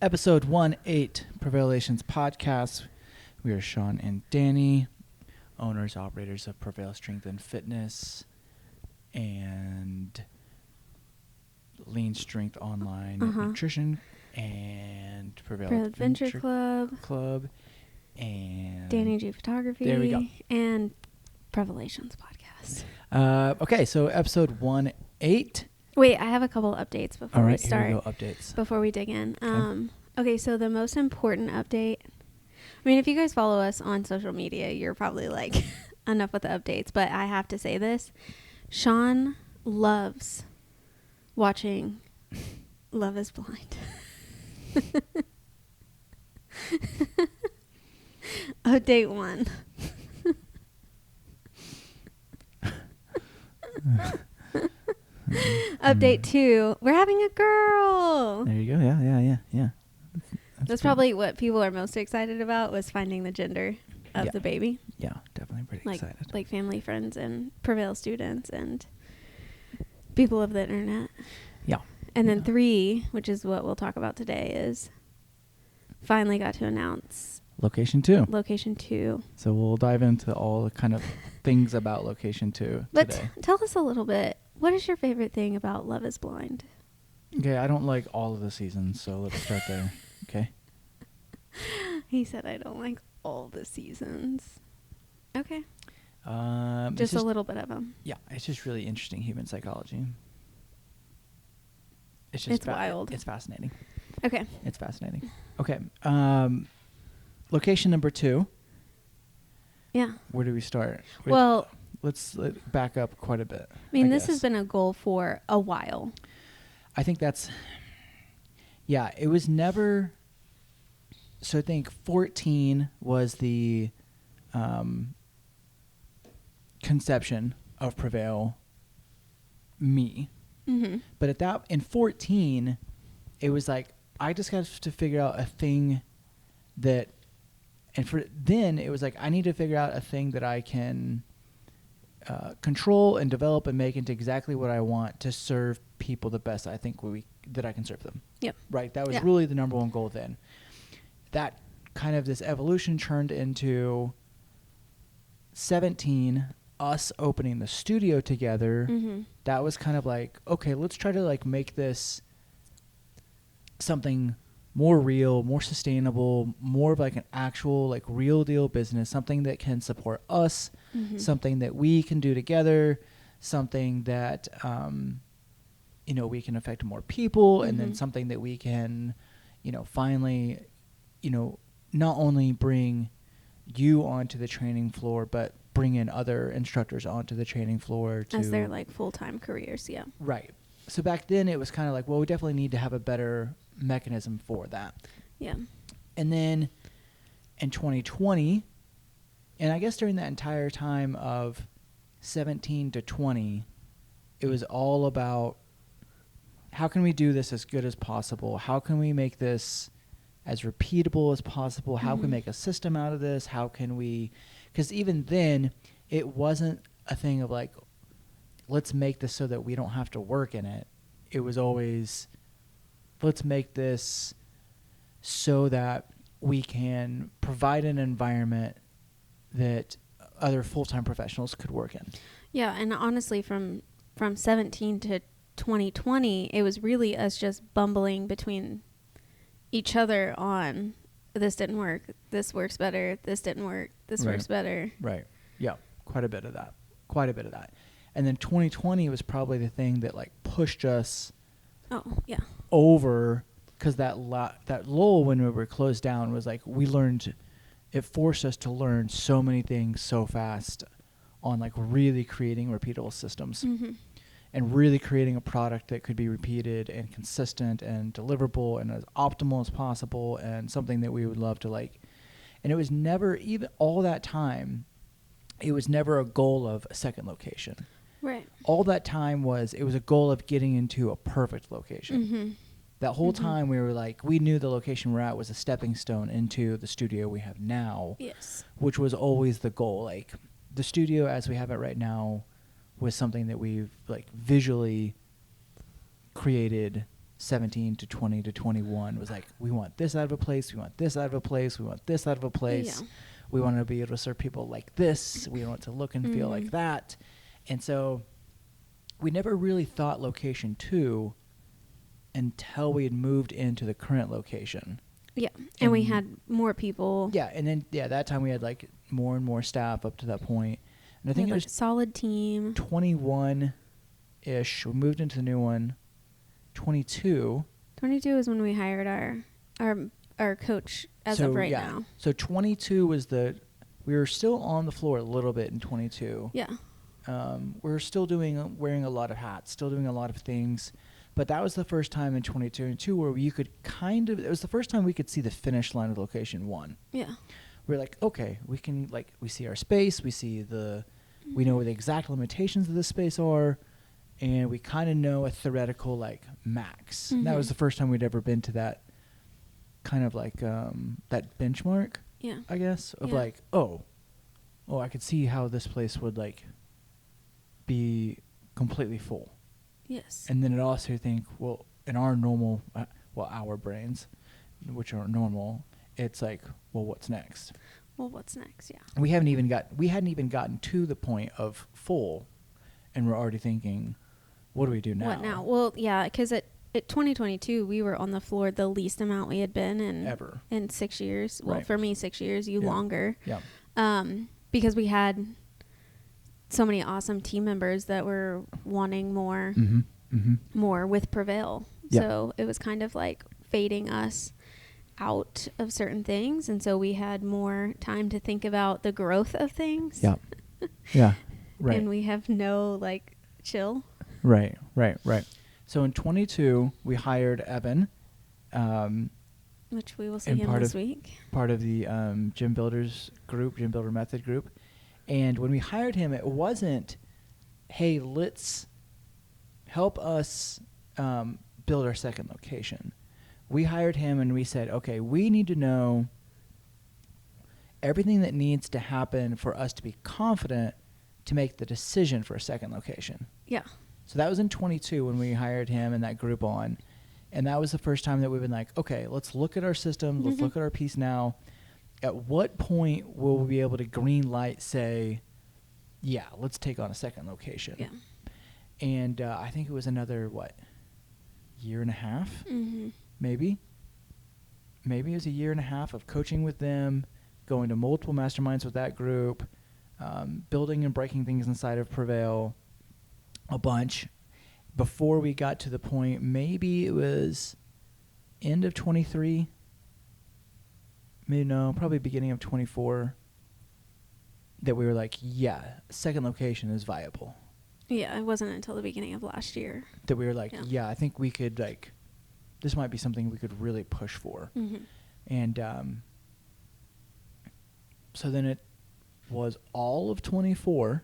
Episode 1-8, Prevailations podcast. We are Sean and Danny, owners, operators of Prevail Strength and Fitness and Lean Strength Online Nutrition and Prevail Adventure Club and Danny G Photography. There we go. And Prevailations podcast. Okay, so episode 1-8. Wait, I have a couple updates before we start. Here we go, updates. Before we dig in. Okay. Okay, so the most important update. I mean, if you guys follow us on social media, you're probably like, enough with the updates. But I have to say this. Sean loves watching Love is Blind. Update 1. Update 2. We're having a girl. There you go. Yeah. That's probably what people are most excited about, was finding the gender of the baby. Yeah, definitely pretty excited. Like family, friends, and Prevail students and people of the internet. Yeah. And then 3, which is what we'll talk about today, is finally got to announce Location 2. Location 2. So we'll dive into all the kind of things about Location 2 But today. tell us a little bit. What is your favorite thing about Love is Blind? Okay, I don't like all of the seasons, so let's start there. Okay. He said, I don't like all the seasons. Okay. Just a little bit of them. Yeah, it's just really interesting human psychology. It's wild. It's fascinating. Okay. It's fascinating. Okay. Location number 2. Yeah. Where do we start? Well, let's back up quite a bit. I mean, this has been a goal for a while. I think that's, yeah, it was never, so I think 14 was the conception of Prevail, me. Mm-hmm. But in 14, it was like, I just got to figure out a thing that, and for then it was like, I need to figure out a thing that I can control and develop and make into exactly what I want to serve people the best I think that I can serve them. Yep. Right. That was really the number one goal then. That kind of this evolution turned into 17, us opening the studio together. Mm-hmm. That was kind of like, okay, let's try to like make this something more real, more sustainable, more of like an actual like real deal business, something that can support us, something that we can do together, something that we can affect more people, and then something that we can, finally, not only bring you onto the training floor, but bring in other instructors onto the training floor as their like full-time careers. Yeah. Right. So back then it was kind of like, well, we definitely need to have a better mechanism for that. Yeah. And then in 2020, and I guess during that entire time of 17 to 20, it was all about how can we do this as good as possible? How can we make this as repeatable as possible? How can we make a system out of this? How can we, because even then it wasn't a thing of like, let's make this so that we don't have to work in it. It was always, let's make this so that we can provide an environment that other full-time professionals could work in. Yeah, and honestly, from 17 to 2020, it was really us just bumbling between each other on, this didn't work, this works better, this didn't work, this works better. Right. Yeah, quite a bit of that. And then 2020 was probably the thing that like pushed us over, because that lull when we were closed down was like, it forced us to learn so many things so fast on like really creating repeatable systems and really creating a product that could be repeated and consistent and deliverable and as optimal as possible, and something that we would love to like. And it was never, even all that time, it was never a goal of a second location. Right. All that time it was a goal of getting into a perfect location. That whole time we were like, we knew the location we're at was a stepping stone into the studio we have now. Yes. Which was always the goal. Like, the studio as we have it right now was something that we've like visually created 17 to 20 to 21 was like, we want this out of a place, we want this out of a place, we want this out of a place. Yeah. We want to be able to serve people like this. We want it to look and feel like that. And so we never really thought location 2 until we had moved into the current location. Yeah. And we had more people. Yeah. And then, that time we had like more and more staff up to that point. And I think it was a solid team. 21-ish. We moved into the new one. 22. 22 is when we hired our coach as of right now. So 22 was we were still on the floor a little bit in 22. Yeah. We were still wearing a lot of hats, still doing a lot of things. But that was the first time in 2022 where you could it was the first time we could see the finish line of location 1. Yeah. We're like, okay, we can, we see our space, we know where the exact limitations of this space are, and we kind of know a theoretical, max. And that was the first time we'd ever been to that kind of that benchmark, I guess, of I could see how this place would, be completely full. Yes. And then it also think, well, in our normal, our brains, which are normal, it's like, well, what's next? Well, what's next? Yeah. We hadn't even gotten to the point of full, and we're already thinking, what do we do now? What now? Well, yeah, because at 2022, we were on the floor the least amount we had been in 6 years. Well, for me, 6 years, longer. Yeah. Because we had so many awesome team members that were wanting more, more with Prevail. Yeah. So it was kind of like fading us out of certain things, and so we had more time to think about the growth of things. Yeah. Yeah. Right. And we have no chill. Right. So in 22, we hired Evan, which we will see him this week. Part of the Gym Builder Method group. And when we hired him, it wasn't, hey, let's help us build our second location. We hired him and we said, okay, we need to know everything that needs to happen for us to be confident to make the decision for a second location. Yeah. So that was in 22 when we hired him and that group on. And that was the first time that we've been like, okay, let's look at our system. Let's look at our piece now. At what point will we be able to green light say, yeah, let's take on a second location? Yeah. And I think it was another, year and a half? Mm-hmm. Maybe it was a year and a half of coaching with them, going to multiple masterminds with that group, building and breaking things inside of Prevail a bunch before we got to the point, maybe it was end of 23, probably beginning of 24, that we were like, yeah, second location is viable. Yeah, it wasn't until the beginning of last year. That we were like, yeah I think we could, this might be something we could really push for. Mm-hmm. And so then it was all of 24,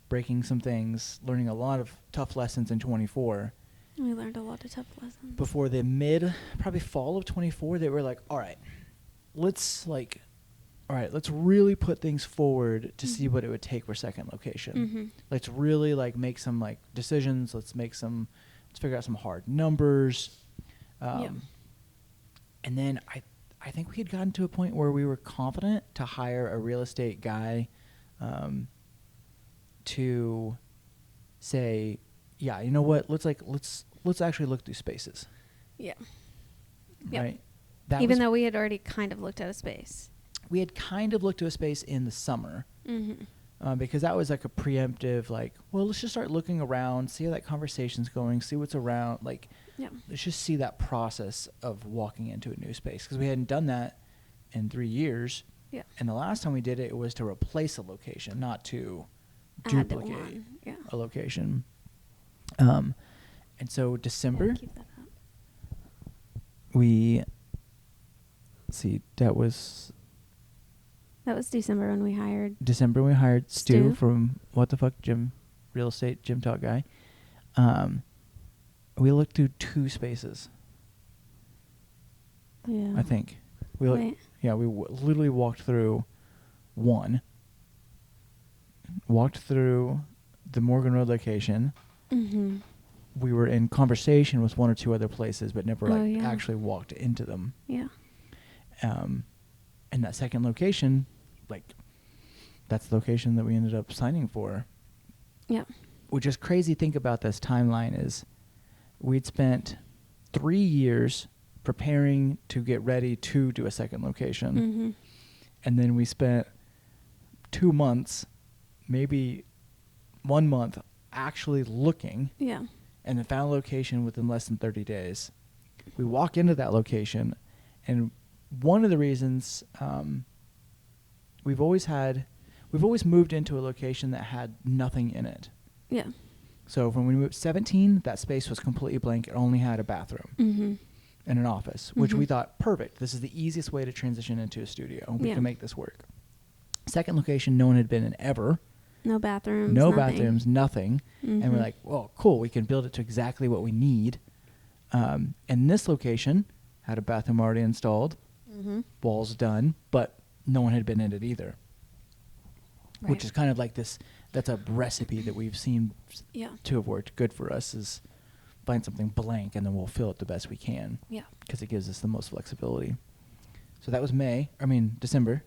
breaking some things, learning a lot of tough lessons in 24. We learned a lot of tough lessons. Before the probably fall of 24, they were like, all right, let's really put things forward to see what it would take for second location. Mm-hmm. Let's really make some decisions. Let's figure out some hard numbers. And then I think we had gotten to a point where we were confident to hire a real estate guy to say, yeah, you know what? Let's actually look through spaces. Yeah. Right. Even though we had already kind of looked at a space. We had kind of looked to a space in the summer. Mm-hmm. Because that was a preemptive, let's just start looking around, see how that conversation's going, see what's around. Let's just see that process of walking into a new space. Because we hadn't done that in 3 years. Yeah. And the last time we did it was to replace a location, not to duplicate a location. And so December, keep that up. That was December when we hired Stu from What the Fuck Gym, real estate gym talk guy. We looked through 2 spaces. Yeah. I think. We literally walked through one. Walked through the Morgan Road location. Mm-hmm. we were in conversation with one or two other places, but never Oh, like yeah. actually walked into them. Yeah. And that second location, like, that's the location that we ended up signing for. Yeah. Which is crazy. Think about this timeline is we'd spent 3 years preparing to get ready to do a second location. Mm-hmm. And then we spent 2 months, maybe 1 month, actually looking, Yeah. and then found a location within less than 30 days. We walk into that location, and one of the reasons we've always moved into a location that had nothing in it. Yeah. So when we moved 17, that space was completely blank. It only had a bathroom Mm-hmm. and an office, which we Mhm. thought, perfect. This is the easiest way to transition into a studio. We Yeah. can make this work. Second location, no one had been in ever. No bathrooms. No nothing. bathrooms, nothing. And we're Mhm. like, well, cool. We can build it to exactly what we need. And this location had a bathroom already installed, Mm-hmm. walls done, but no one had been in it either. Right. Which is kind of like this. That's a recipe that we've seen Yeah. to have worked good for us, is find something blank and then we'll fill it the best we can, Yeah. because it gives us the most flexibility. So that was December.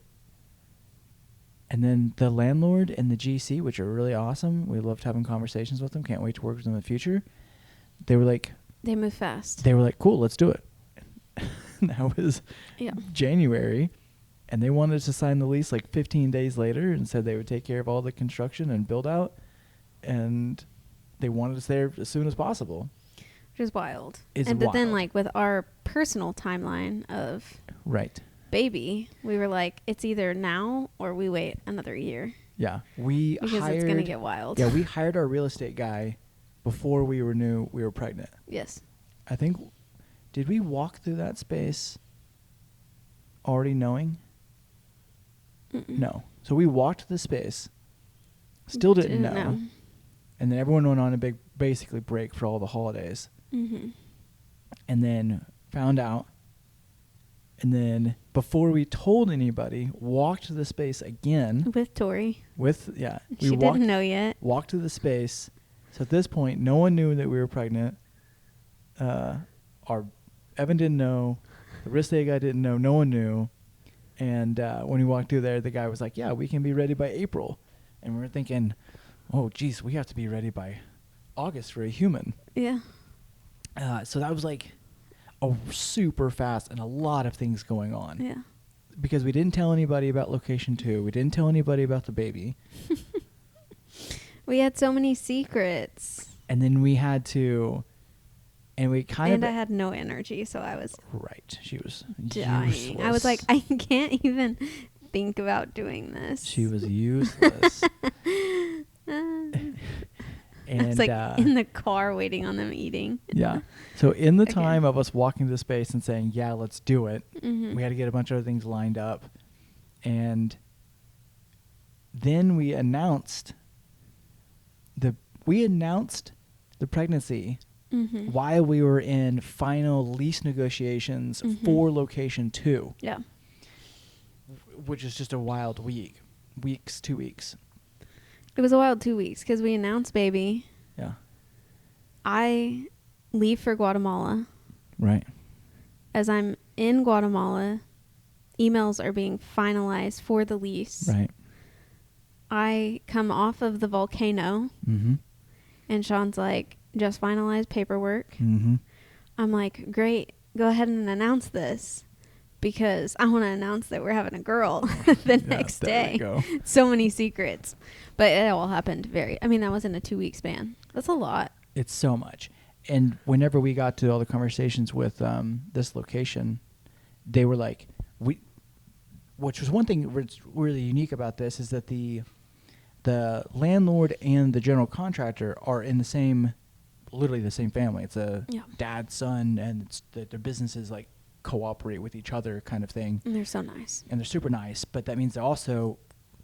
And then the landlord and the GC, which are really awesome. We loved having conversations with them. Can't wait to work with them in the future. They were like, They move fast. cool, let's do it. That was Yeah. January. And they wanted us to sign the lease like 15 days later and said they would take care of all the construction and build out. And they wanted us there as soon as possible. Which is wild. It's But then, wild. like, with our personal timeline of Right. baby, we were like, it's either now or we wait another year. Yeah. We Because hired, it's going to get wild. Yeah, we hired our real estate guy before we knew we were pregnant. Yes. I think, did we walk through that space already knowing? Mm-mm. No. So we walked the space, still didn't know. And then everyone went on a big, basically, break for all the holidays. Mm-hmm. And then found out. And then before we told anybody, walked to the space again With Tori. we She walked, didn't know yet. walked to the space. So at this point, no one knew that we were pregnant. Evan didn't know. The real estate guy didn't know. No one knew. And when we walked through there, the guy was like, yeah, we can be ready by April. And we were thinking, oh, geez, we have to be ready by August for a human. Yeah. So that was like a super fast and a lot of things going on. Yeah. Because we didn't tell anybody about location 2. We didn't tell anybody about the baby. We had so many secrets. And then we had to, and we kind And of. I had no energy, so I was Right. She was dying. useless. I was like, I can't even think about doing this. She was useless. I was And like in the car waiting on them eating. yeah. So in the Okay. time of us walking to space and saying, yeah, let's do it, Mm-hmm. we had to get a bunch of other things lined up. And then we announced the pregnancy Mm-hmm. while we were in final lease negotiations Mhm. for location 2, Yeah. which is just a wild 2 weeks. It was a wild 2 weeks because we announced baby. Yeah. I leave for Guatemala. Right. As I'm in Guatemala, emails are being finalized for the lease. Right. I come off of the volcano, Mm-hmm. and Sean's like, just finalized paperwork. Mm-hmm. I'm like, great, go ahead and announce this because I want to announce that we're having a girl the next there we day. go. So many secrets. But it all happened that was in a 2 week span. That's a lot. It's so much. And whenever we got to all the conversations with this location, they were like, which was one thing that's really unique about this is that the landlord and the general contractor are in literally the same family. It's a dad, son, and it's their businesses like cooperate with each other kind of thing. And they're so nice. And they're super nice, but that means they're also,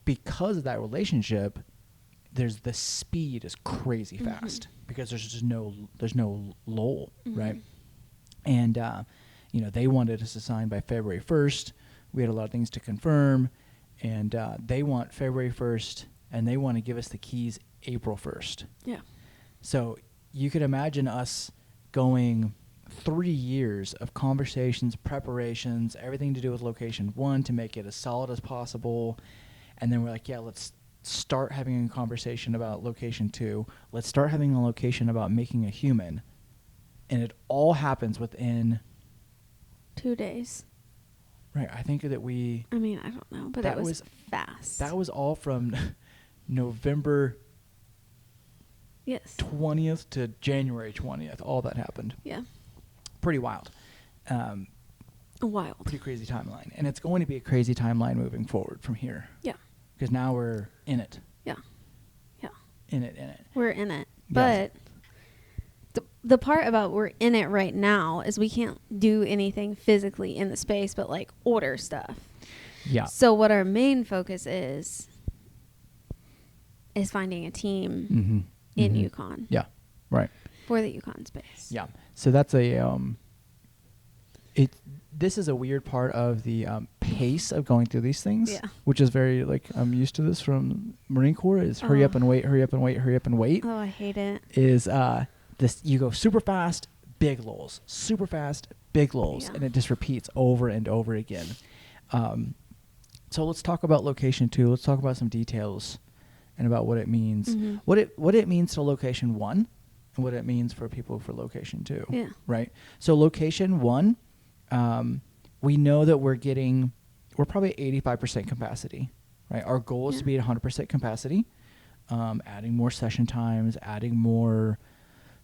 because of that relationship, the speed is crazy fast because there's just no lull, right? And they wanted us to sign by February 1st. We had a lot of things to confirm, and they want February 1st, and they want to give us the keys April 1st. Yeah. So you could imagine us going 3 years of conversations, preparations, everything to do with location 1 to make it as solid as possible. And then we're like, yeah, let's start having a conversation about location 2. Let's start having a location about making a human. And it all happens within 2 days. Right. I think that I mean, I don't know, but it was fast. That was all from November yes 20th to January 20th. All that happened. Yeah. Pretty wild. Wild. Pretty crazy timeline. And it's going to be a crazy timeline moving forward from here. Yeah. Because now we're in it. Yeah. Yeah. In it. We're in it. Yeah. But the part about we're in it right now is we can't do anything physically in the space but like order stuff. Yeah. So what our main focus is finding a team in Yukon. Yeah. Right. For the Yukon space. Yeah. So that's this is a weird part of the pace of going through these things, which is very, like, I'm used to this from Marine Corps, is hurry up and wait, hurry up and wait, hurry up and wait. Oh, I hate it. Is this, you go super fast, big lulls, super fast, big lulls, and it just repeats over and over again. So let's talk about location 2. Let's talk about some details and about what it means. What it means to location 1 and what it means for people for location 2. Yeah. Right? So location 1, we know that we're probably 85% capacity, right? Our goal is to be at 100% capacity, adding more session times, adding more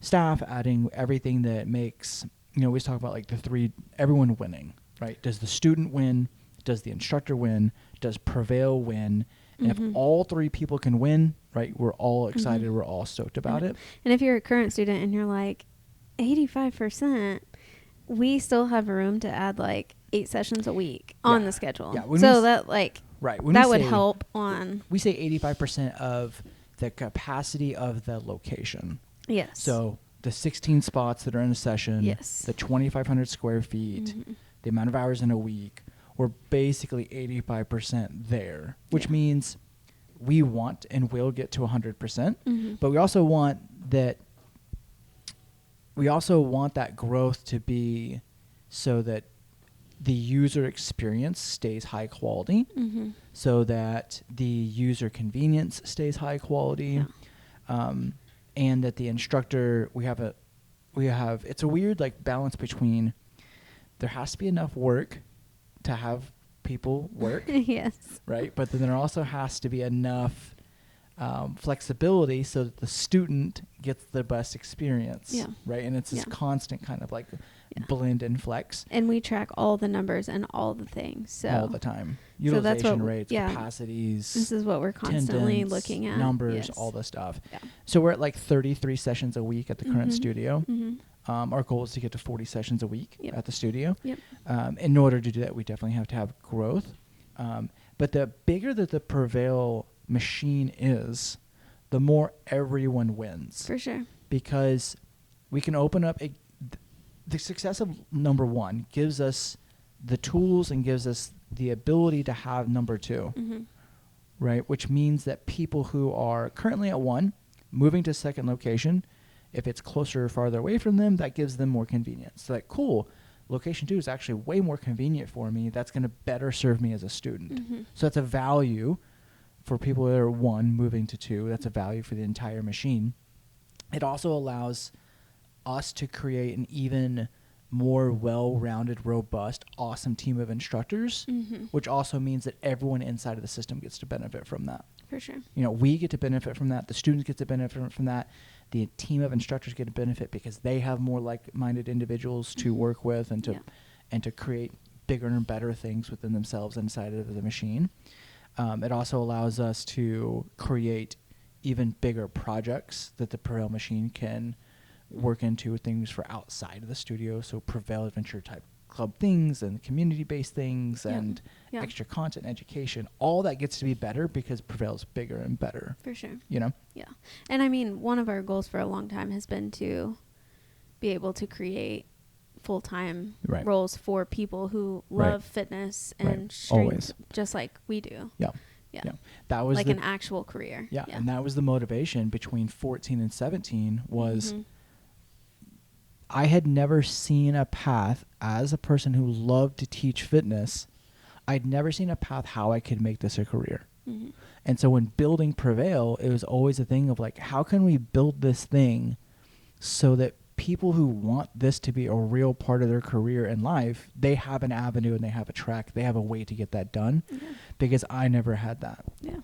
staff, adding everything that makes, we always talk about like everyone winning, right? Does the student win? Does the instructor win? Does Prevail win? And if all 3 people can win, right, we're all excited. We're all stoked about it. And if you're a current student and you're like 85%, we still have room to add like 8 sessions a week on the schedule. Yeah, so that like right, that would help on. We say 85% of the capacity of the location. Yes. So the 16 spots that are in a session, the 2,500 square feet, the amount of hours in a week, we're basically 85% there, which means we want and will get to 100%. But we also want that growth to be so that the user experience stays high quality, so that the user convenience stays high quality, and that the instructor, it's a weird like balance between there has to be enough work to have people work. Yes. Right? But then there also has to be enough flexibility so that the student gets the best experience. Yeah. Right? And it's this constant kind of like blend and flex. And we track all the numbers and all the things. So all the time. Utilization rates, capacities. This is what we're constantly looking at. Numbers, all the stuff. Yeah. So we're at like 33 sessions a week at the current studio. Our goal is to get to 40 sessions a week at the studio. In order to do that, we definitely have to have growth. But the bigger that the Prevail machine is, the more everyone wins. For sure. Because we can open up the success of number 1 gives us the tools and gives us the ability to have number 2. Right? Which means that people who are currently at 1, moving to second location, if it's closer or farther away from them, that gives them more convenience. So like, cool, location 2 is actually way more convenient for me. That's going to better serve me as a student. So that's a value for people that are 1 moving to 2. That's a value for the entire machine. It also allows us to create an even more well-rounded, robust, awesome team of instructors, which also means that everyone inside of the system gets to benefit from that. For sure. We get to benefit from that. The students get to benefit from that. The team of instructors get to benefit because they have more like-minded individuals to work with and to create bigger and better things within themselves inside of the machine. It also allows us to create even bigger projects that the Prevail machine can work into, things for outside of the studio. So Prevail Adventure type club things and community-based things and extra content, education, all that gets to be better because Prevail's bigger and better. For sure. Yeah. And I mean, one of our goals for a long time has been to be able to create full-time roles for people who love fitness and strength just like we do. Yeah. That was like an actual career. Yeah. And that was the motivation between 14 and 17 was I had never seen a path as a person who loved to teach fitness. I'd never seen a path how I could make this a career. Mhm. And so when building Prevail, it was always a thing of like, how can we build this thing so that people who want this to be a real part of their career in life, they have an avenue and they have a track, they have a way to get that done. Yeah. Because I never had that. Yeah.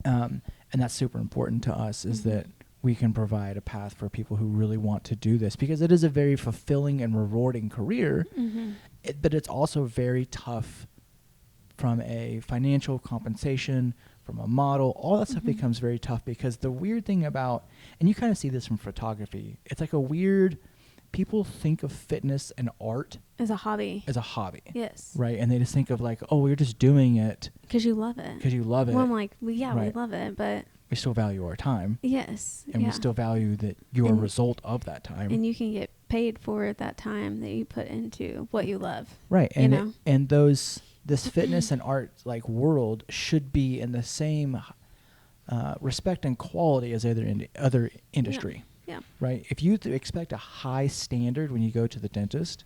And that's super important to us, is Mhm. that we can provide a path for people who really want to do this, because it is a very fulfilling and rewarding career, Mhm. but it's also very tough from a financial compensation, from a model. All that stuff Mhm. becomes very tough, because the weird thing about, and you kind of see this from photography, it's like a weird, people think of fitness and art As a hobby. as a hobby. Yes. Right? And they just think of like, oh, we're just doing it Because you love it. because you love it. Well, I'm like, well, yeah, we Right. love it, but We still value our time. yes. And yeah. we still value that you're a And- result of that time. And you can get paid for that time that you put into what you love. Right. you And know? and this fitness and art like world should be in the same respect and quality as other industry. Yeah. Right? If you expect a high standard when you go to the dentist,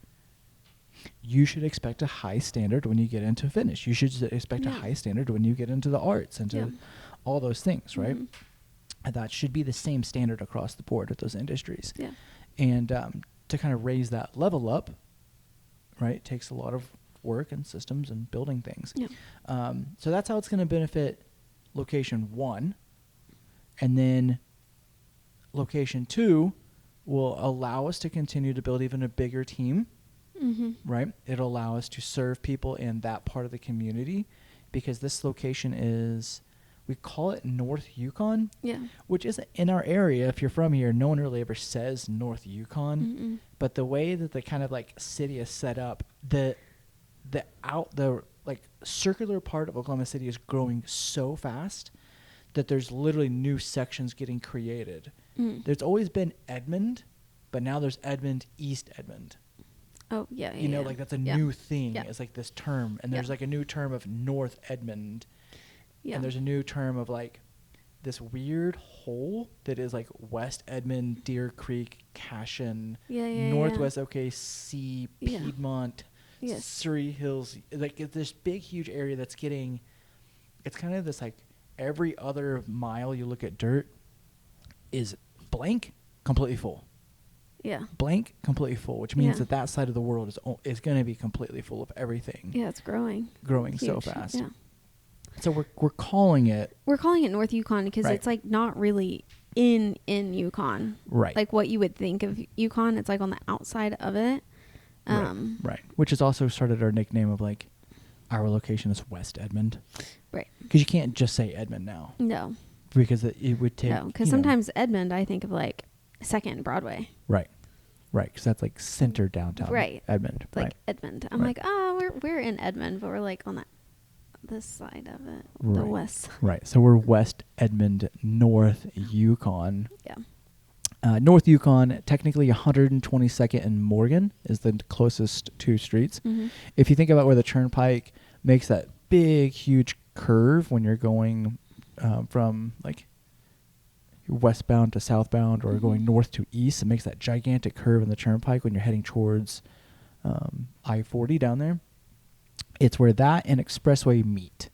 you should expect a high standard when you get into fitness. You should expect a Yeah. high standard when you get into the arts and to Yeah. all those things, right? Mhm. And that should be the same standard across the board with those industries. Yeah. And to kind of raise that level up, right, takes a lot of work and systems and building things. Yeah. So that's how it's going to benefit location 1. And then location 2 will allow us to continue to build even a bigger team, Mhm. right? It'll allow us to serve people in that part of the community, because this location is, we call it North Yukon, Yeah. which is in our area. If you're from here, no one really ever says North Yukon. Mm-mm. But the way that the kind of like city is set up, the like circular part of Oklahoma City is growing so fast that there's literally new sections getting created. Mm. There's always been Edmond, but now there's Edmond, East Edmond. Oh, yeah. You know, yeah. like that's a Yeah. new thing. Yeah. It's like this term, and Yeah. there's like a new term of North Edmond, Yeah. and there's a new term of like this weird hole that is like West Edmond, Deer Creek, Cashin, Yeah, yeah, Northwest OKC, Yeah. Piedmont, Yes. Surrey Hills. Like it's this big, huge area that's getting. It's kind of this like every other mile you look at dirt is blank, completely full. Yeah. Blank, completely full, which means Yeah. that side of the world is going to be completely full of everything. Yeah, it's growing. Growing so Huge. fast. Yeah. So we're calling it We're calling it North Yukon because Right. it's like not really in Yukon. right. Like what you would think of Yukon, it's like on the outside of it. Right. Which has also started our nickname of like our location is West Edmond. Right. Because you can't just say Edmond now, No. because it would take. No, because sometimes Edmond, I think of like Second Broadway. Right. Right. Because that's like center downtown. Right. Edmond. Like right. Edmond. I'm Right. like, oh, we're in Edmond, but we're like on this side of it, the Right. west. Right. So we're West Edmond, North Yukon. Yeah. North Yukon, technically 122nd and Morgan is the closest two streets. Mm-hmm. If you think about where the turnpike makes that big, huge curve when you're going from like westbound to southbound or Mhm. going north to east, it makes that gigantic curve in the turnpike when you're heading towards I-40 down there. It's where that and Expressway meet.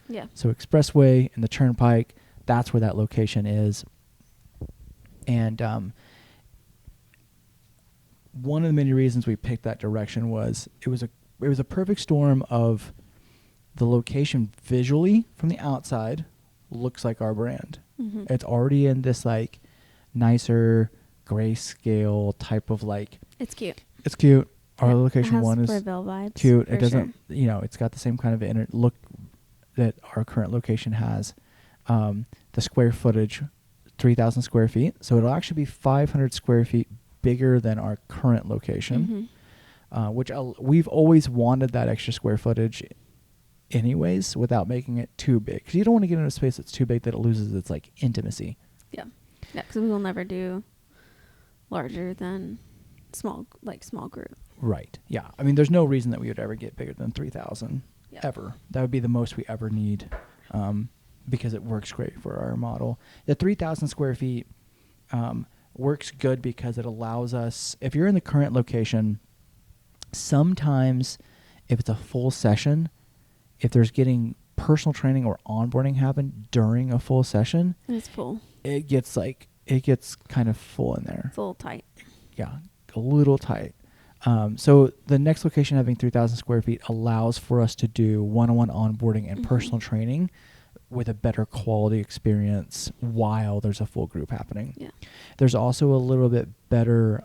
Yeah. So Expressway and the turnpike, that's where that location is. And one of the many reasons we picked that direction was it was a perfect storm of the location visually from the outside looks like our brand. Mm-hmm. It's already in this like nicer grayscale type of like, It's cute. it's cute. Our Yeah, location it has one is Prevail vibes. cute. for It doesn't, sure. you know, it's got the same kind of look that our current location has. The square footage, 3,000 square feet. So it'll actually be 500 square feet bigger than our current location, which we've always wanted that extra square footage anyways without making it too big. Because you don't want to get into a space that's too big that it loses its like intimacy. Yeah, because we will never do larger than small group. Right. Yeah. I mean, there's no reason that we would ever get bigger than 3,000 Yeah. ever. That would be the most we ever need, because it works great for our model. The 3,000 square feet, works good because it allows us, if you're in the current location, sometimes if it's a full session, if there's getting personal training or onboarding happen during a full session, It's full. it gets kind of full in there. It's a little tight. Yeah, a little tight. So the next location having 3,000 square feet allows for us to do one-on-one onboarding and personal training with a better quality experience while there's a full group happening. Yeah. There's also a little bit better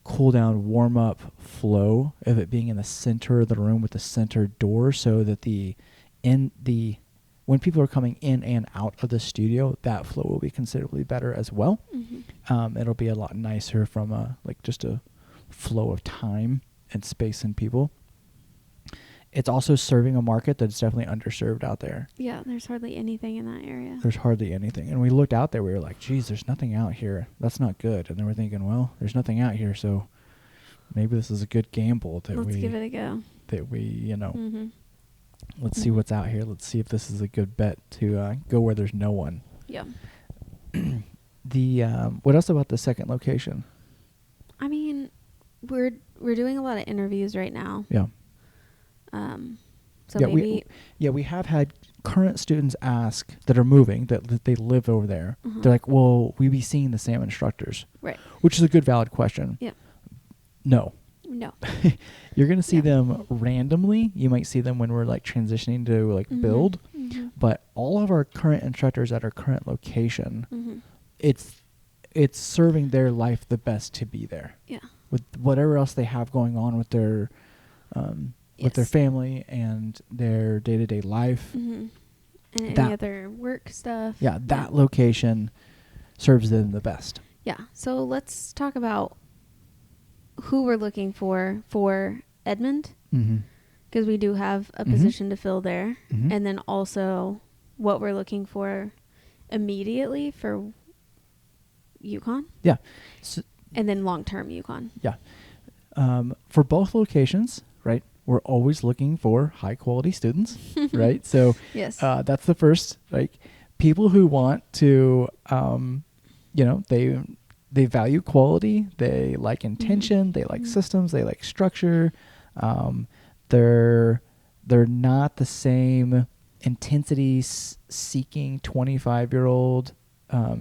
cool down, warm up flow of it being in the center of the room with the center door, so that when people are coming in and out of the studio, that flow will be considerably better as well. It'll be a lot nicer from just a flow of time and space and people. It's also serving a market that's definitely underserved out there. Yeah, there's hardly anything in that area. There's hardly anything. And we looked out there, we were like, geez, there's nothing out here. That's not good. And then we're thinking, well, there's nothing out here, so maybe this is a good gamble that Let's give it a go. That we, let's see what's out here. Let's see if this is a good bet to go where there's no one. Yeah. What else about the second location? I mean, we're doing a lot of interviews right now. Yeah. So maybe we have had current students ask that are moving that they live over there. They're like, "Will we be seeing the same instructors?" Right. Which is a good, valid question. Yeah. No. You're gonna see Yeah. them randomly. You might see them when we're like transitioning to like build, but all of our current instructors at our current location, it's serving their life the best to be there. Yeah. With whatever else they have going on with their with their family and their day-to-day life. And any other work stuff. Yeah, that location serves them the best. Yeah. So let's talk about who we're looking for Edmond, because we do have a position to fill there, and then also what we're looking for immediately for UConn. Yeah. And then long-term UConn. Yeah. For both locations, right, we're always looking for high-quality students, right? So Yes. that's the first, like, people who want to, they value quality, they like intention, they like systems, they like structure. They're not the same intensity seeking 25-year-old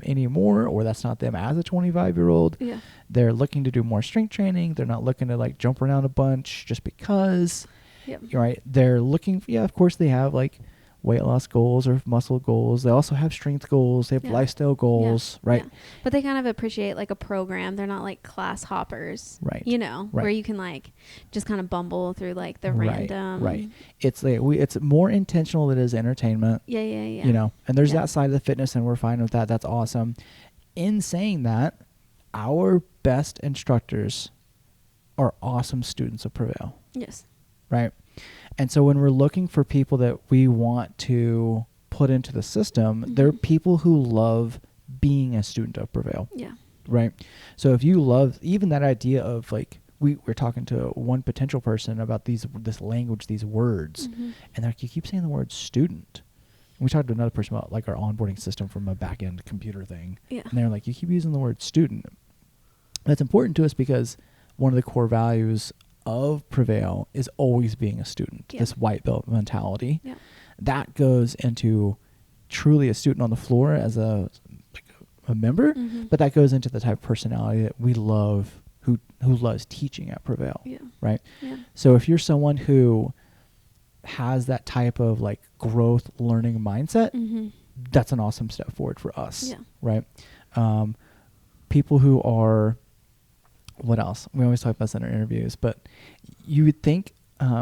anymore, or that's not them as a 25-year-old. Yeah. They're looking to do more strength training. They're not looking to like jump around a bunch just because. Yep. Right. They're looking. Yeah, of course they have like weight loss goals or muscle goals. They also have strength goals. They have lifestyle goals. Right. Yeah. But they kind of appreciate like a program. They're not like class hoppers. Right. Where you can like just kind of bumble through like the random. Right. It's like it's more intentional than it is entertainment. Yeah. And there's that side of the fitness, and we're fine with that. That's awesome. In saying that, our best instructors are awesome students of Prevail. Yes. Right. And so when we're looking for people that we want to put into the system, they're people who love being a student of Prevail. Yeah. Right. So if you love even that idea of like, we're talking to one potential person about this language, these words, and they're like, you keep saying the word student. And we talked to another person about like our onboarding system from a back end computer thing. Yeah. And they're like, you keep using the word student. That's important to us because one of the core values of Prevail is always being a student, this white belt mentality. Yeah. That goes into truly a student on the floor as a member, but that goes into the type of personality that we love, who loves teaching at Prevail. Yeah. Right? Yeah. So if you're someone who has that type of like growth learning mindset, that's an awesome step forward for us. Yeah. Right? People who are, what else? We always talk about this in our interviews, but you would think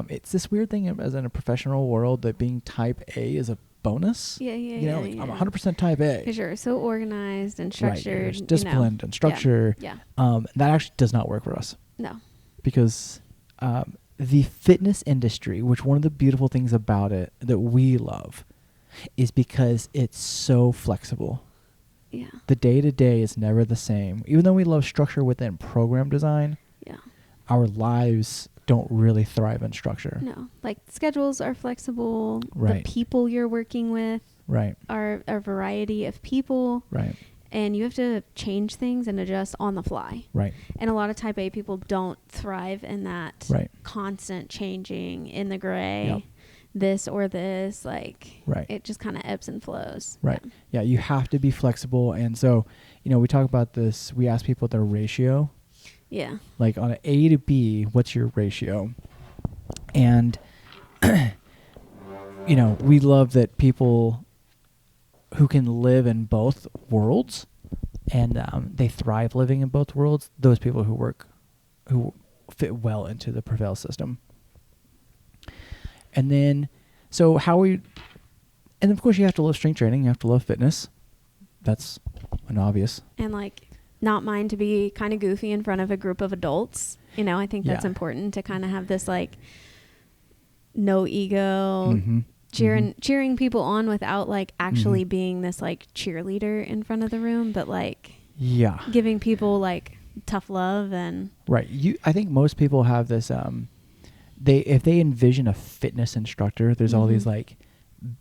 it's this weird thing as in a professional world that being type A is a bonus. Yeah. I'm 100% type A. Because you're so organized and structured. Right. There's disciplined and structure. Yeah. That actually does not work for us. No. Because the fitness industry, which one of the beautiful things about it that we love is because it's so flexible. Yeah. The day-to-day is never the same. Even though we love structure within program design, our lives don't really thrive in structure. No. Like schedules are flexible. Right. The people you're working with Right. are a variety of people. Right. and you have to change things and adjust on the fly. Right. And a lot of type A people don't thrive in that Right. constant changing in the gray, Yep. this or this, like Right. it just kind of ebbs and flows. Right. Yeah, you have to be flexible. And so, we talk about this, we ask people their ratio. Yeah. Like on an A to B, what's your ratio? And, we love that people who can live in both worlds and they thrive living in both worlds, those people who fit well into the Prevail system. And then, so and of course you have to love strength training, you have to love fitness. That's an obvious. And like not mind to be kind of goofy in front of a group of adults. I think that's important to kind of have this like no ego, Mm-hmm. cheering people on without like actually being this like cheerleader in front of the room, but like giving people like tough love and right. I think most people have this if they envision a fitness instructor, there's all these like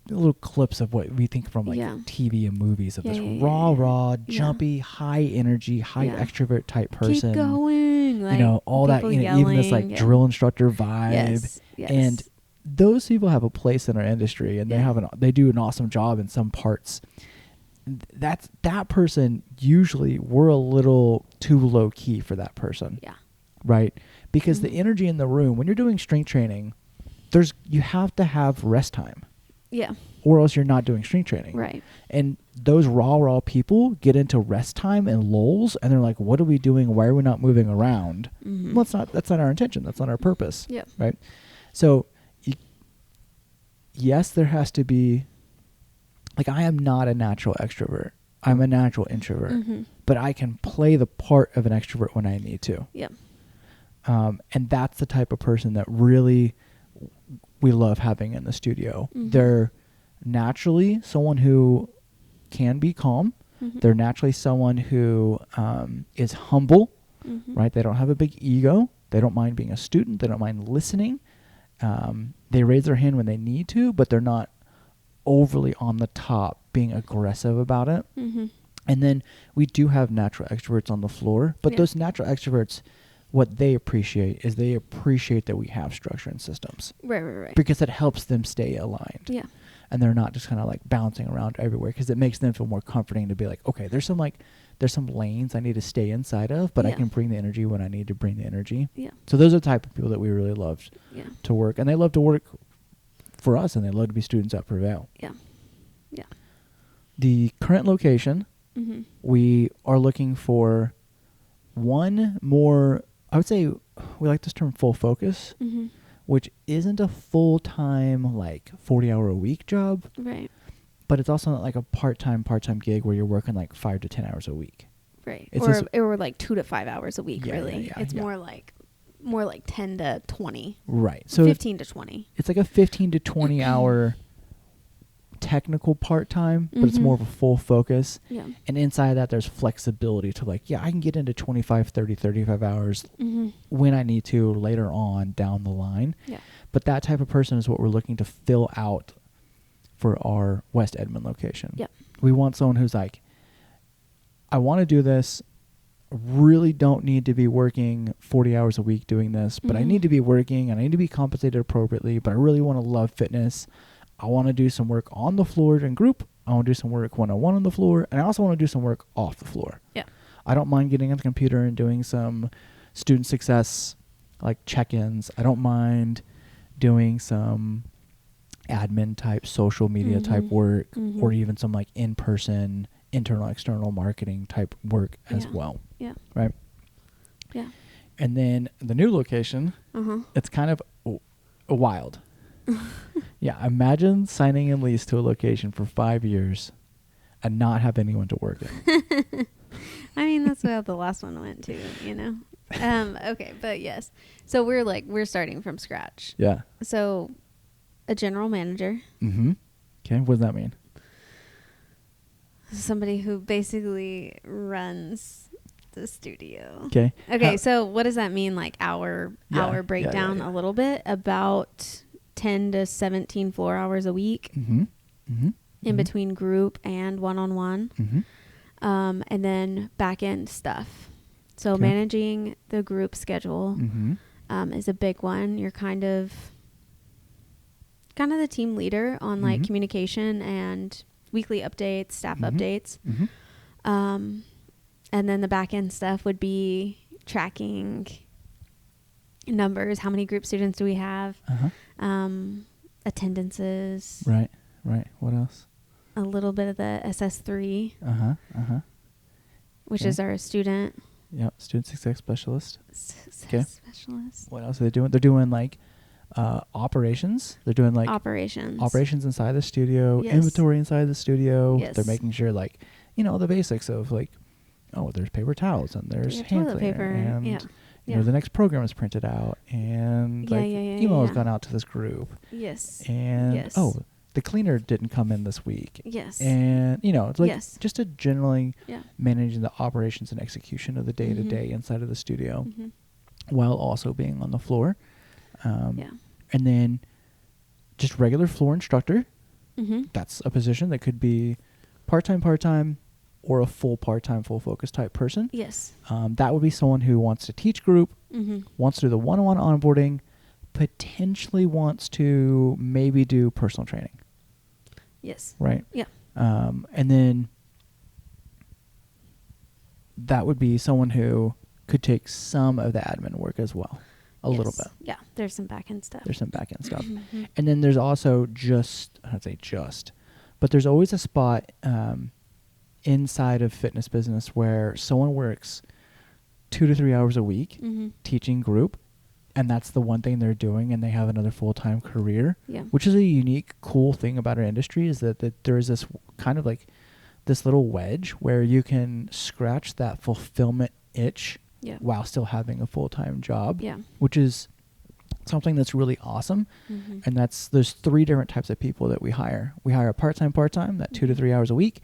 little clips of what we think from like TV and movies of this raw, jumpy, high energy, high extrovert type person. Keep going, like all that, even this like drill instructor vibe. Yes. And those people have a place in our industry, and they do an awesome job in some parts. That person, usually we're a little too low key for that person. Yeah. Right? Because the energy in the room, when you're doing strength training, you have to have rest time. Yeah. Or else you're not doing strength training. Right. And those raw people get into rest time and lulls, and they're like, what are we doing? Why are we not moving around? Well, that's not our intention. That's not our purpose. Yeah. Right? So, yes, there has to be, like, I am not a natural extrovert. I'm a natural introvert. But I can play the part of an extrovert when I need to. Yeah. And that's the type of person that really we love having in the studio. They're naturally someone who can be calm. They're naturally someone who is humble, right? They don't have a big ego. They don't mind being a student. They don't mind listening. They raise their hand when they need to, but they're not overly on the top, being aggressive about it. And then we do have natural extroverts on the floor, but those natural extroverts, what they appreciate is they appreciate that we have structure and systems. Right. Because it helps them stay aligned. Yeah. And they're not just kind of like bouncing around everywhere, because it makes them feel more comforting to be like, okay, there's some lanes I need to stay inside of, but I can bring the energy when I need to bring the energy. Yeah. So those are the type of people that we really love to work. And they love to work for us, and they love to be students at Prevail. Yeah. Yeah. The current location, we are looking for one more, I would say we like this term full focus, which isn't a full-time, like 40-hour-a-week job. Right. But it's also not like a part-time gig where you're working like 5 to 10 hours a week. Right. It's or like 2 to 5 hours a week, really. It's more like 10 to 20. Right. So 15 to 20. It's like a 15 to 20 hour technical part-time, but it's more of a full focus. Yeah. And inside of that, there's flexibility to like, I can get into 25, 30, 35 hours when I need to later on down the line. Yeah. But that type of person is what we're looking to fill out for our West Edmond location. Yep. We want someone who's like, I want to do this, really don't need to be working 40 hours a week doing this, but I need to be working and I need to be compensated appropriately, but I really want to love fitness. I want to do some work on the floor in group. I want to do some work one-on-one on the floor, and I also want to do some work off the floor. Yeah. I don't mind getting on the computer and doing some student success, like check-ins. I don't mind doing some admin type, social media type work, or even some like in-person, internal, external marketing type work as well. Yeah. Right? Yeah. And then the new location, it's kind of wild. Yeah, imagine signing a lease to a location for 5 years and not have anyone to work in. I mean, that's how the last one went too, Okay, but yes. So we're starting from scratch. Yeah. So a general manager. Okay, what does that mean? Somebody who basically runs the studio. Okay. Okay, so what does that mean? Like hour breakdown a little bit, about 10 to 17 floor hours a week in between group and one-on-one. And then back end stuff. So Okay. managing the group schedule Mm-hmm. is a big one. You're kind of the team leader on like Mhm. communication and weekly updates, staff Mhm. updates. Mm-hmm. And then the back end stuff would be tracking numbers. How many group students do we have? Uh-huh. Attendances. Right. What else? A little bit of the SS3, Uh-huh. which Okay. is our student Yep. Student success specialist. success specialist. What else are they doing? They're doing like operations. They're doing like Operations inside the studio, Yes. inventory inside the studio. Yes. They're making sure like, the basics of like, oh, there's paper towels and there's Yeah, hand toilet cleaner paper. and Yeah. you know the next program is printed out and Yeah, like email has gone out to this group Yes. and Yes. the cleaner didn't come in this week. Yes. And it's like Yes. just a generally Yeah. managing the operations and execution of the day to day inside of the studio Mhm. while also being on the floor. Yeah. And then just regular floor instructor. Mhm. That's a position that could be part-time, or a full part-time, full focus type person. Yes. That would be someone who wants to teach group, Mhm. wants to do the one-on-one onboarding, potentially wants to maybe do personal training, Yes. right? Yeah. And then that would be someone who could take some of the admin work as well, a little Yes. bit. Yeah. There's some back end stuff. There's some back-end stuff. Mhm. And then there's also but there's always a spot inside of fitness business where someone works 2 to 3 hours a week Mhm. teaching group, and that's the one thing they're doing, and they have another full-time career, Yeah. which is a unique, cool thing about our industry is that there is this kind of like this little wedge where you can scratch that fulfillment itch Yeah. while still having a full-time job, Yeah. which is something that's really awesome. Mhm. And there's 3 different types of people that we hire. We hire a part-time, that 2 to 3 hours a week.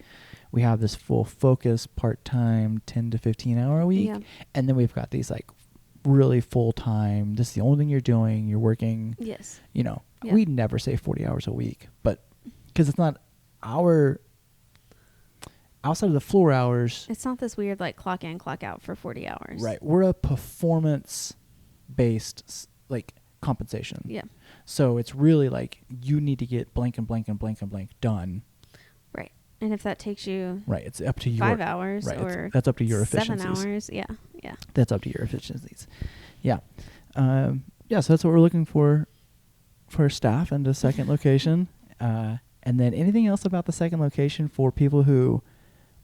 We have this full focus part-time 10 to 15 hour a week. Yeah. And then we've got these like really full-time, this is the only thing you're doing. You're working, Yes. Yeah. We never say 40 hours a week, but because it's not outside of the floor hours. It's not this weird like clock in, clock out for 40 hours. Right. We're a performance-based like compensation. Yeah. So it's really like you need to get blank and blank and blank and blank done. Right. And if that takes you Right. It's up to your 5 hours right, or that's up to your 7 efficiencies. hours. Yeah. Yeah. That's up to your efficiencies. Yeah. So that's what we're looking for staff and the second location. And then anything else about the second location for people who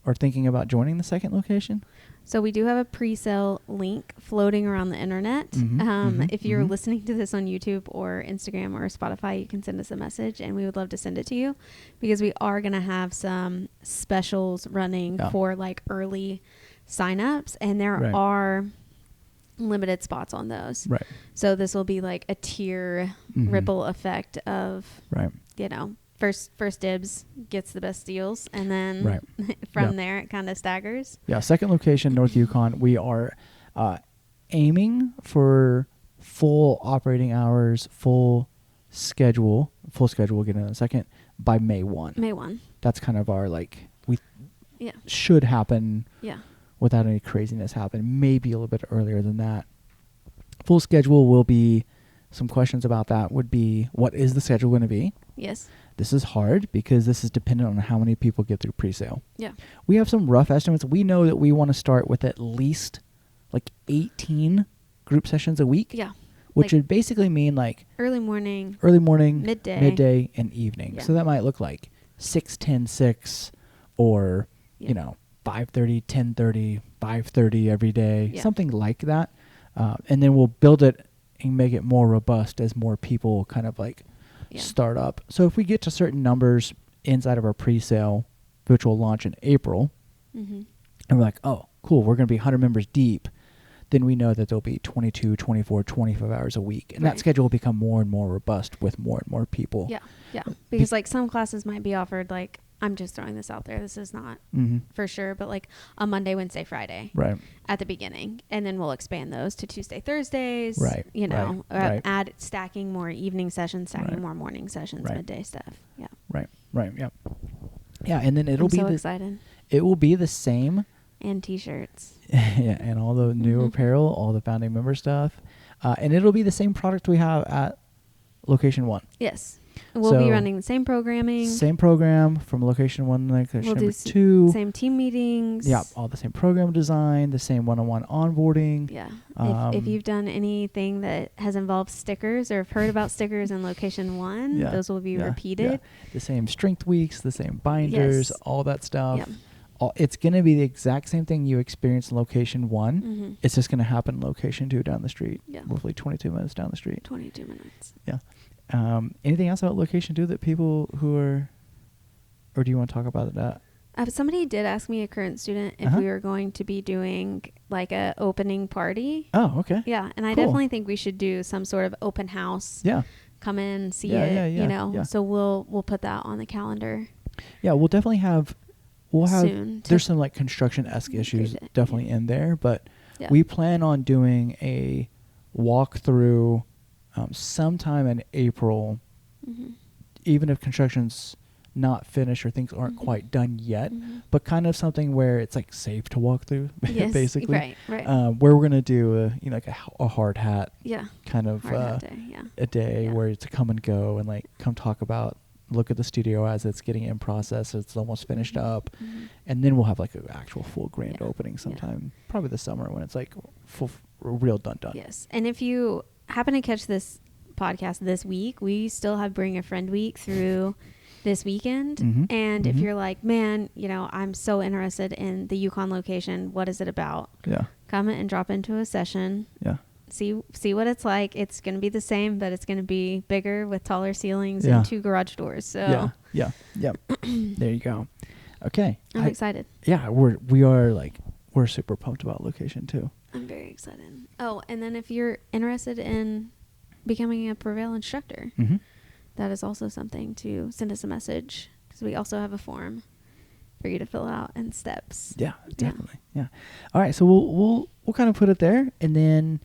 are thinking about joining the second location? So we do have a pre-sale link floating around the internet. If you're listening to this on YouTube or Instagram or Spotify, you can send us a message and we would love to send it to you because we are going to have some specials running for like early signups, and there are limited spots on those. Right. So this will be like a tier ripple effect of, first dibs gets the best deals, and then from there it kind of staggers. Yeah, second location, North Yukon. We are aiming for full operating hours, full schedule. We'll get in a second, by May 1. May 1. That's kind of our should happen without any craziness happen. Maybe a little bit earlier than that. Full schedule will be, some questions about that would be, what is the schedule going to be? Yes. This is hard because this is dependent on how many people get through pre-sale. Yeah. We have some rough estimates. We know that we want to start with at least 18 group sessions a week. Yeah. Which would basically mean early morning, midday, and evening. Yeah. So that might look like 6, 10, 6, or 5:30, 10:30, 5:30 every day, something like that. And then we'll build it and make it more robust as more people kind of start up. So if we get to certain numbers inside of our pre-sale, which will launch in April, and we're like, oh, cool, we're going to be 100 members deep, then we know that there'll be 22, 24, 25 hours a week. And that schedule will become more and more robust with more and more people. Yeah, yeah. Because some classes might be offered I'm just throwing this out there. This is not for sure, but a Monday, Wednesday, Friday at the beginning. And then we'll expand those to Tuesday, Thursdays, add stacking more evening sessions, stacking more morning sessions, midday stuff. Yeah. Right. Yeah. Yeah. And then it'll be excited. It will be the same. And T-shirts. Yeah, and all the new apparel, all the founding member stuff. And it'll be the same product we have at Location 1. Yes. We'll be running the same programming. Same program from Location 1 to Location we'll number do 2. Same team meetings. Yeah, all the same program design, the same one-on-one onboarding. Yeah. If you've done anything that has involved stickers or have heard about stickers in Location 1, those will be repeated. Yeah. The same strength weeks, the same binders, all that stuff. Yep. It's going to be the exact same thing you experienced in Location 1. Mm-hmm. It's just going to happen in Location 2 down the street. Yeah. Roughly 22 minutes down the street. 22 minutes. Yeah. Anything else about Location 2 that people who are, or do you want to talk about that? Somebody did ask me, a current student, if we were going to be doing like a opening party. Oh, okay. Yeah, and I definitely think we should do some sort of open house. Yeah. Come in, see it, you know. Yeah. So we'll put that on the calendar. Yeah, we'll definitely have. Soon there's some like construction-esque issues definitely in there, but we plan on doing a walkthrough sometime in April, even if construction's not finished or things aren't quite done yet, but kind of something where it's like safe to walk through, basically. Right. Where we're gonna do like a hard hat, kind of a day where it's a come and go and like come talk about. Look at the studio as it's getting in process. It's almost finished up. And then we'll have like an actual full grand opening sometime, probably this summer when it's like full, real done. Yes. And if you happen to catch this podcast this week, we still have Bring a Friend Week through this weekend. And if you're like, man, you know, I'm so interested in the Yukon location. What is it about? Yeah. Come and drop into a session. Yeah. See what it's like. It's going to be the same, but it's going to be bigger with taller ceilings and 2 garage doors. So yeah. There you go. Okay. I'm excited. Yeah, we're super pumped about Location 2. I'm very excited. Oh, and then if you're interested in becoming a Prevail instructor, that is also something to send us a message, because we also have a form for you to fill out and steps. Yeah, definitely. Yeah. All right, so we'll kind of put it there, and then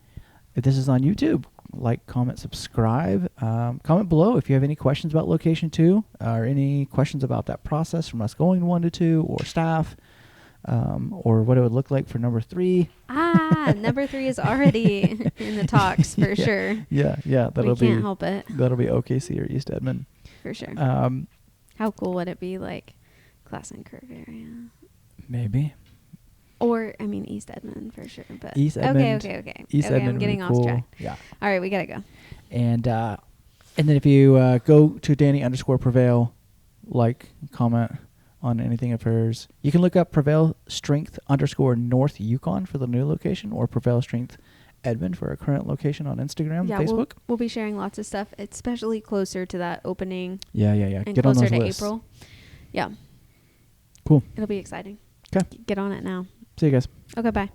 if this is on YouTube, like, comment, subscribe. Comment below if you have any questions about Location 2 or any questions about that process from us going 1 to 2 or staff, or what it would look like for number 3. Number 3 is already in the talks for sure. Yeah. We can't help it. That'll be OKC or East Edmond. For sure. How cool would it be, like, class and curve area? Maybe. Or, I mean, East Edmond for sure. But East Edmond. Okay. East Edmond. I'm getting off track. Yeah. All right, we gotta go. And then if you go to Danny_Prevail, like, comment on anything of hers. You can look up Prevail Strength _North Yukon for the new location, or Prevail Strength Edmond for our current location on Instagram, Facebook. We'll be sharing lots of stuff, especially closer to that opening. Yeah. And Get closer on those to lists. April. Yeah. Cool. It'll be exciting. Okay. Get on it now. See you guys. Okay, bye.